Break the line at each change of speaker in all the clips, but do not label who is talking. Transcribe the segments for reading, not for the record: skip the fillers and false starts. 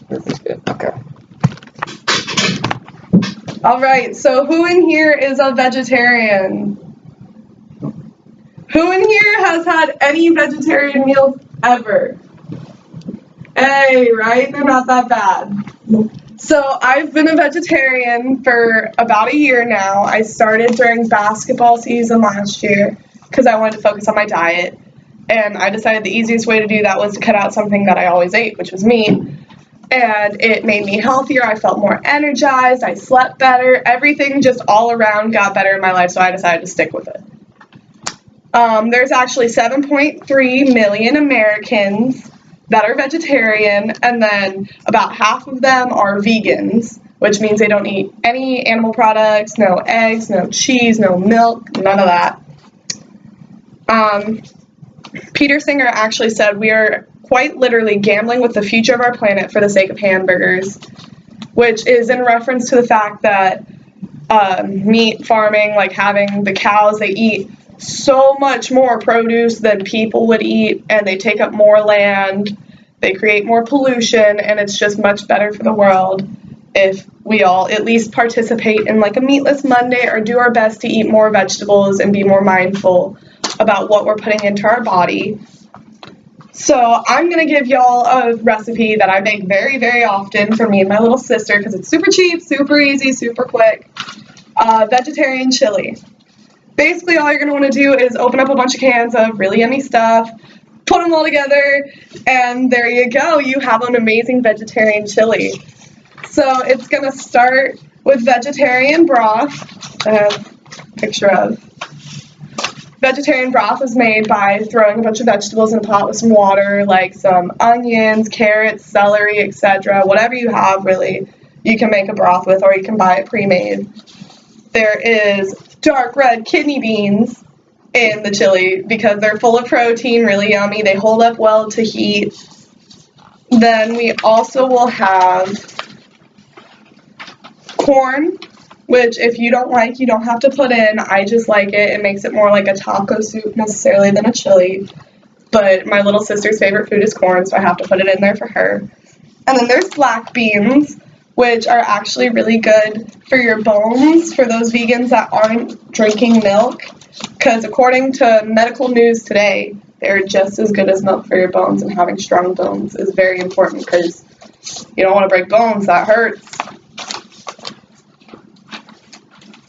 That's good. Okay.
All right, so who in here is a vegetarian? Who in here has had any vegetarian meals ever? Hey, right? They're not that bad. So I've been a vegetarian for about a year now. I started during basketball season last year because I wanted to focus on my diet. And I decided the easiest way to do that was to cut out something that I always ate, which was meat. And it made me healthier. I felt more energized. I slept better. Everything just all around got better in my life, so I decided to stick with it. There's actually 7.3 million Americans that are vegetarian, and then about half of them are vegans, which means they don't eat any animal products, no eggs, no cheese, no milk, none of that. Peter Singer actually said we are quite literally gambling with the future of our planet for the sake of hamburgers, which is in reference to the fact that meat farming, like having the cows, they eat so much more produce than people would eat, and they take up more land, they create more pollution, and it's just much better for the world if we all at least participate in like a meatless Monday or do our best to eat more vegetables and be more mindful about what we're putting into our body. So I'm going to give y'all a recipe that I make very, very often for me and my little sister because it's super cheap, super easy, super quick. Vegetarian chili. Basically, all you're going to want to do is open up a bunch of cans of really yummy stuff, put them all together, and there you go. You have an amazing vegetarian chili. So it's going to start with vegetarian broth. I have a picture of. Vegetarian broth is made by throwing a bunch of vegetables in a pot with some water, like some onions, carrots, celery, etc. Whatever you have, really, you can make a broth with, or you can buy it pre-made. There is dark red kidney beans in the chili because they're full of protein, really yummy. They hold up well to heat. Then we also will have corn, which if you don't like, you don't have to put in. I just like it. It makes it more like a taco soup necessarily than a chili. But my little sister's favorite food is corn, so I have to put it in there for her. And then there's black beans, which are actually really good for your bones, for those vegans that aren't drinking milk. Because according to medical news today, they're just as good as milk for your bones, and having strong bones is very important because you don't want to break bones. That hurts.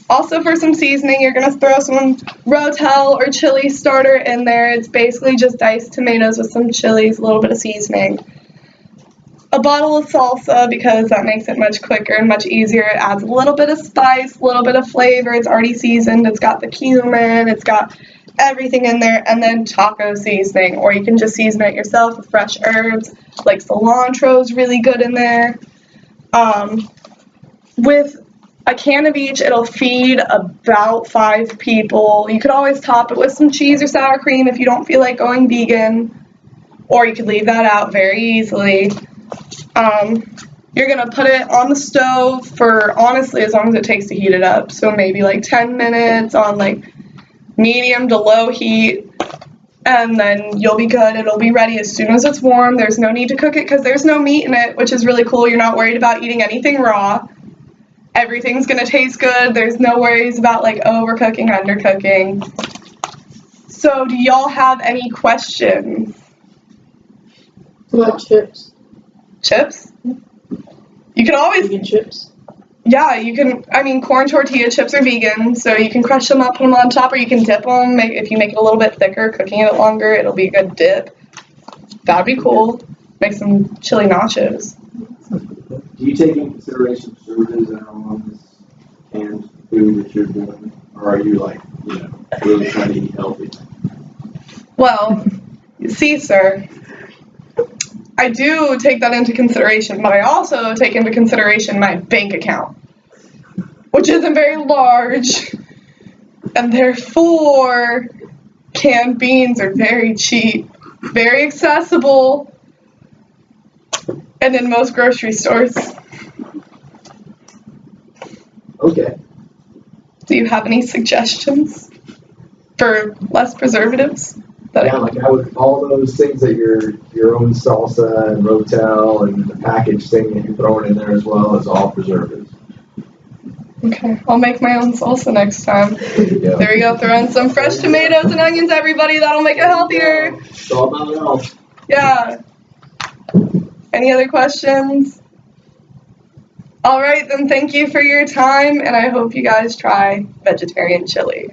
Also, for some seasoning, you're going to throw some Rotel or chili starter in there. It's basically just diced tomatoes with some chilies, a little bit of seasoning. A bottle of salsa, because that makes it much quicker and much easier. It adds a little bit of spice, a little bit of flavor. It's already seasoned. It's got the cumin. It's got everything in there. And then taco seasoning, or you can just season it yourself with fresh herbs. Like cilantro is really good in there. With a can of each, it'll feed about 5 people. You could always top it with some cheese or sour cream if you don't feel like going vegan, or you could leave that out very easily. You're going to put it on the stove for, honestly, as long as it takes to heat it up. So maybe like 10 minutes on like medium to low heat, and then you'll be good. It'll be ready as soon as it's warm. There's no need to cook it because there's no meat in it, which is really cool. You're not worried about eating anything raw. Everything's going to taste good. There's no worries about like overcooking, undercooking. So do y'all have any questions?
What about chips?
Chips? You can always...
Vegan chips?
Yeah, you can... I mean, corn tortilla chips are vegan, so you can crush them up, put them on top, or you can dip them. If you make it a little bit thicker, cooking it longer, it'll be a good dip. That'd be cool. Make some chili nachos.
Do you take into consideration preservatives that are on this canned food that you're doing? Or are you like, really trying to eat healthy?
Well, you see, sir, I do take that into consideration, but I also take into consideration my bank account, which isn't very large, and therefore canned beans are very cheap, very accessible, and in most grocery stores.
Okay.
Do you have any suggestions for less preservatives? that
Yeah, like I would, all those things that your own salsa and rotel and the package thing that you're throwing in there as well is all preservatives.
Okay, I'll make my own salsa next time.
There you go.
There we go, throw in some fresh tomatoes and onions, everybody. That'll make it healthier.
It's all about health.
Yeah. Any other questions? All right, then thank you for your time, and I hope you guys try vegetarian chili.